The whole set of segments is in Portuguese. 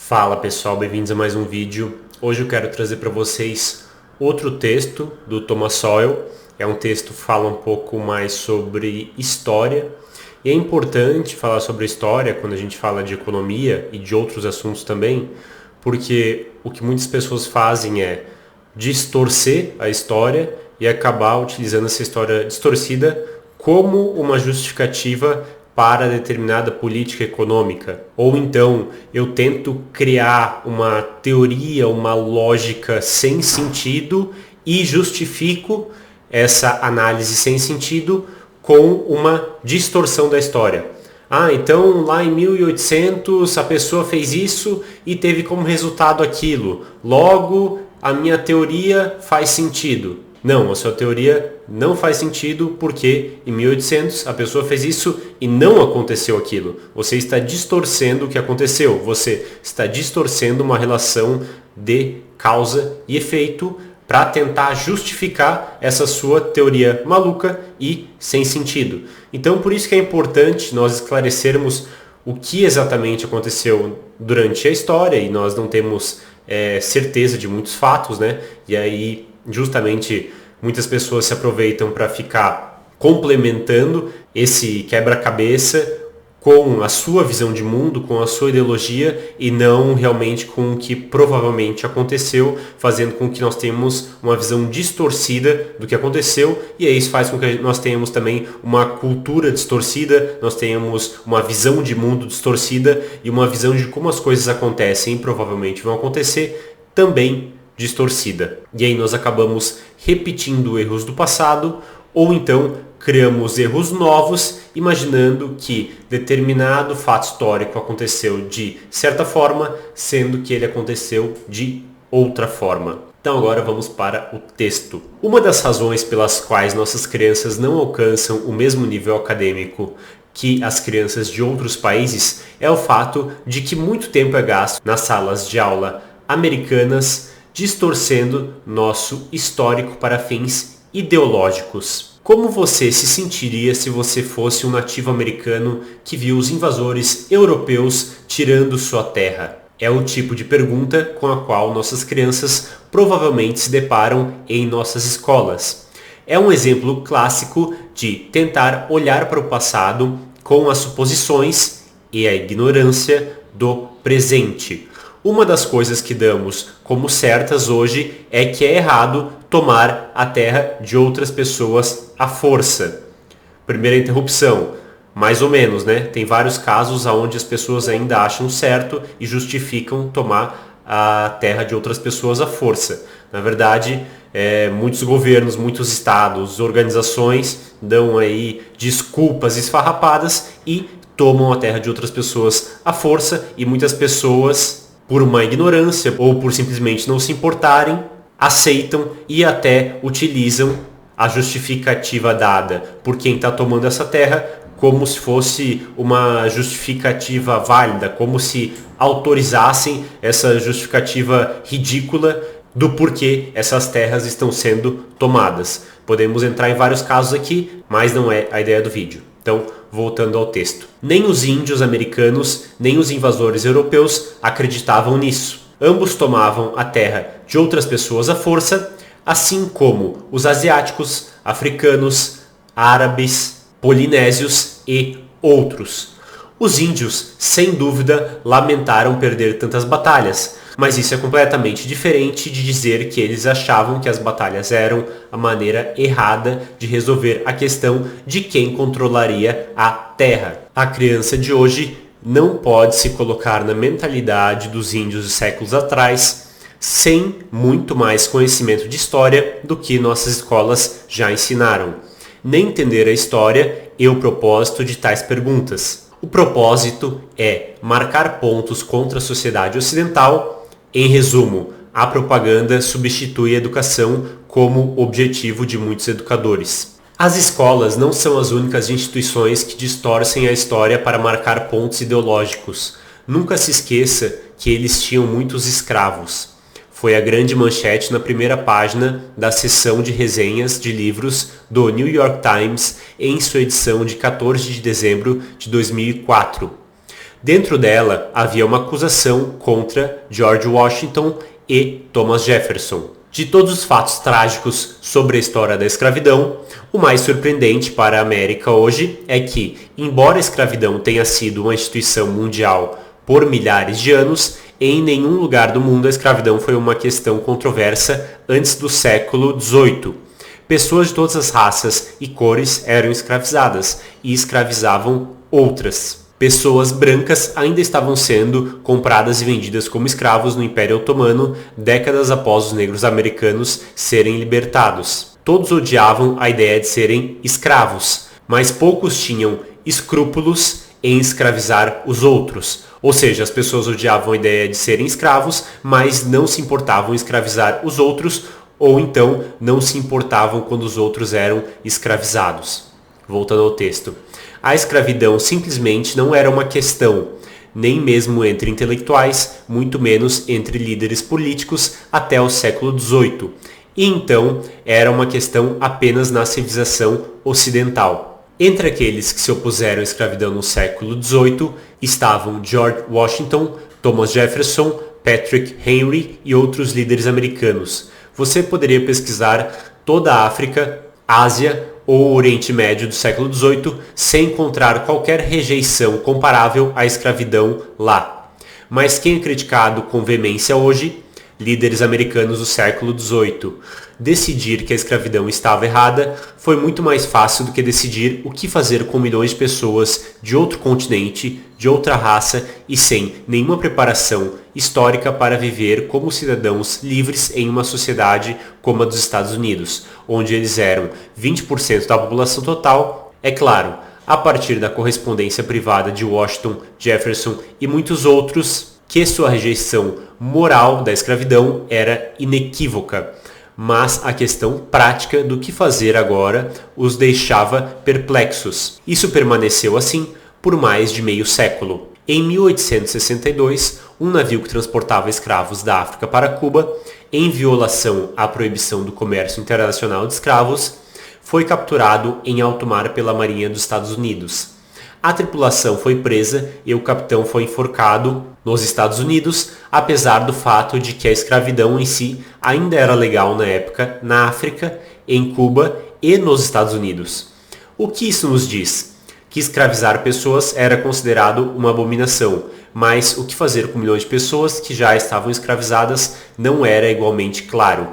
Fala pessoal, bem-vindos a mais um vídeo. Hoje eu quero trazer para vocês outro texto do Thomas Sowell. É um texto que fala um pouco mais sobre história. E é importante falar sobre história quando a gente fala de economia e de outros assuntos também, porque o que muitas pessoas fazem é distorcer a história e acabar utilizando essa história distorcida como uma justificativa para determinada política econômica. Ou então eu tento criar uma teoria, uma lógica sem sentido e justifico essa análise sem sentido com uma distorção da história. Então lá em 1800 a pessoa fez isso e teve como resultado aquilo. Logo, a minha teoria faz sentido. Não, a sua teoria não faz sentido porque em 1800 a pessoa fez isso e não aconteceu aquilo. Você está distorcendo o que aconteceu. Você está distorcendo uma relação de causa e efeito para tentar justificar essa sua teoria maluca e sem sentido. Então, por isso que é importante nós esclarecermos o que exatamente aconteceu durante a história, e nós não temos certeza de muitos fatos, né? E aí, justamente, muitas pessoas se aproveitam para ficar complementando esse quebra-cabeça com a sua visão de mundo, com a sua ideologia e não realmente com o que provavelmente aconteceu, fazendo com que nós tenhamos uma visão distorcida do que aconteceu, e aí isso faz com que nós tenhamos também uma cultura distorcida, nós tenhamos uma visão de mundo distorcida e uma visão de como as coisas acontecem e provavelmente vão acontecer também distorcida. E aí nós acabamos repetindo erros do passado ou então criamos erros novos, imaginando que determinado fato histórico aconteceu de certa forma, sendo que ele aconteceu de outra forma. Então agora vamos para o texto. Uma das razões pelas quais nossas crianças não alcançam o mesmo nível acadêmico que as crianças de outros países é o fato de que muito tempo é gasto nas salas de aula americanas, distorcendo nosso histórico para fins ideológicos. Como você se sentiria se você fosse um nativo americano que viu os invasores europeus tirando sua terra? É o tipo de pergunta com a qual nossas crianças provavelmente se deparam em nossas escolas. É um exemplo clássico de tentar olhar para o passado com as suposições e a ignorância do presente. Uma das coisas que damos como certas hoje é que é errado tomar a terra de outras pessoas à força. Primeira interrupção, mais ou menos, né? Tem vários casos onde as pessoas ainda acham certo e justificam tomar a terra de outras pessoas à força. Na verdade, muitos governos, muitos estados, organizações dão aí desculpas esfarrapadas e tomam a terra de outras pessoas à força, e muitas pessoas, por uma ignorância ou por simplesmente não se importarem, aceitam e até utilizam a justificativa dada por quem está tomando essa terra como se fosse uma justificativa válida, como se autorizassem essa justificativa ridícula do porquê essas terras estão sendo tomadas. Podemos entrar em vários casos aqui, mas não é a ideia do vídeo. Então, voltando ao texto. Nem os índios americanos, nem os invasores europeus acreditavam nisso. Ambos tomavam a terra de outras pessoas à força, assim como os asiáticos, africanos, árabes, polinésios e outros. Os índios, sem dúvida, lamentaram perder tantas batalhas, mas isso é completamente diferente de dizer que eles achavam que as batalhas eram a maneira errada de resolver a questão de quem controlaria a terra. A criança de hoje não pode se colocar na mentalidade dos índios de séculos atrás, sem muito mais conhecimento de história do que nossas escolas já ensinaram. Nem entender a história e o propósito de tais perguntas. O propósito é marcar pontos contra a sociedade ocidental. Em resumo, a propaganda substitui a educação como objetivo de muitos educadores. As escolas não são as únicas instituições que distorcem a história para marcar pontos ideológicos. Nunca se esqueça que eles tinham muitos escravos. Foi a grande manchete na primeira página da seção de resenhas de livros do New York Times em sua edição de 14 de dezembro de 2004. Dentro dela havia uma acusação contra George Washington e Thomas Jefferson. De todos os fatos trágicos sobre a história da escravidão, o mais surpreendente para a América hoje é que, embora a escravidão tenha sido uma instituição mundial por milhares de anos, em nenhum lugar do mundo a escravidão foi uma questão controversa antes do século XVIII. Pessoas de todas as raças e cores eram escravizadas e escravizavam outras. Pessoas brancas ainda estavam sendo compradas e vendidas como escravos no Império Otomano décadas após os negros americanos serem libertados. Todos odiavam a ideia de serem escravos, mas poucos tinham escrúpulos em escravizar os outros. Ou seja, as pessoas odiavam a ideia de serem escravos, mas não se importavam em escravizar os outros, ou então não se importavam quando os outros eram escravizados. Voltando ao texto. A escravidão simplesmente não era uma questão, nem mesmo entre intelectuais, muito menos entre líderes políticos até o século XVIII. E então era uma questão apenas na civilização ocidental. Entre aqueles que se opuseram à escravidão no século XVIII estavam George Washington, Thomas Jefferson, Patrick Henry e outros líderes americanos. Você poderia pesquisar toda a África, Ásia ou Oriente Médio do século XVIII sem encontrar qualquer rejeição comparável à escravidão lá. Mas quem é criticado com veemência hoje? Líderes americanos do século XVIII. Decidir que a escravidão estava errada foi muito mais fácil do que decidir o que fazer com milhões de pessoas de outro continente, de outra raça e sem nenhuma preparação histórica para viver como cidadãos livres em uma sociedade como a dos Estados Unidos, onde eles eram 20% da população total, é claro, a partir da correspondência privada de Washington, Jefferson e muitos outros, que sua rejeição moral da escravidão era inequívoca, mas a questão prática do que fazer agora os deixava perplexos. Isso permaneceu assim por mais de meio século. Em 1862, um navio que transportava escravos da África para Cuba, em violação à proibição do comércio internacional de escravos, foi capturado em alto mar pela Marinha dos Estados Unidos. A tripulação foi presa e o capitão foi enforcado nos Estados Unidos, apesar do fato de que a escravidão em si ainda era legal na época na África, em Cuba e nos Estados Unidos. O que isso nos diz? Que escravizar pessoas era considerado uma abominação, mas o que fazer com milhões de pessoas que já estavam escravizadas não era igualmente claro.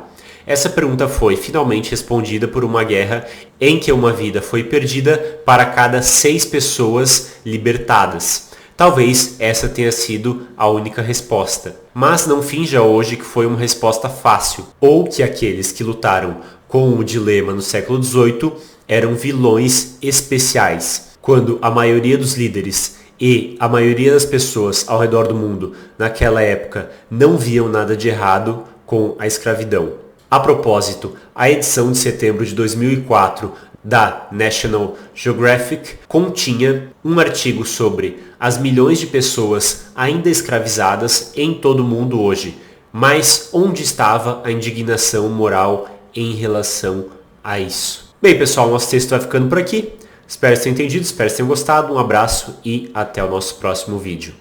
Essa pergunta foi finalmente respondida por uma guerra em que uma vida foi perdida para cada 6 pessoas libertadas. Talvez essa tenha sido a única resposta. Mas não finja hoje que foi uma resposta fácil, ou que aqueles que lutaram com o dilema no século XVIII eram vilões especiais, quando a maioria dos líderes e a maioria das pessoas ao redor do mundo naquela época não viam nada de errado com a escravidão. A propósito, a edição de setembro de 2004 da National Geographic continha um artigo sobre as milhões de pessoas ainda escravizadas em todo o mundo hoje, mas onde estava a indignação moral em relação a isso. Bem, pessoal, nosso texto vai ficando por aqui. Espero que tenham entendido, espero que tenham gostado. Um abraço e até o nosso próximo vídeo.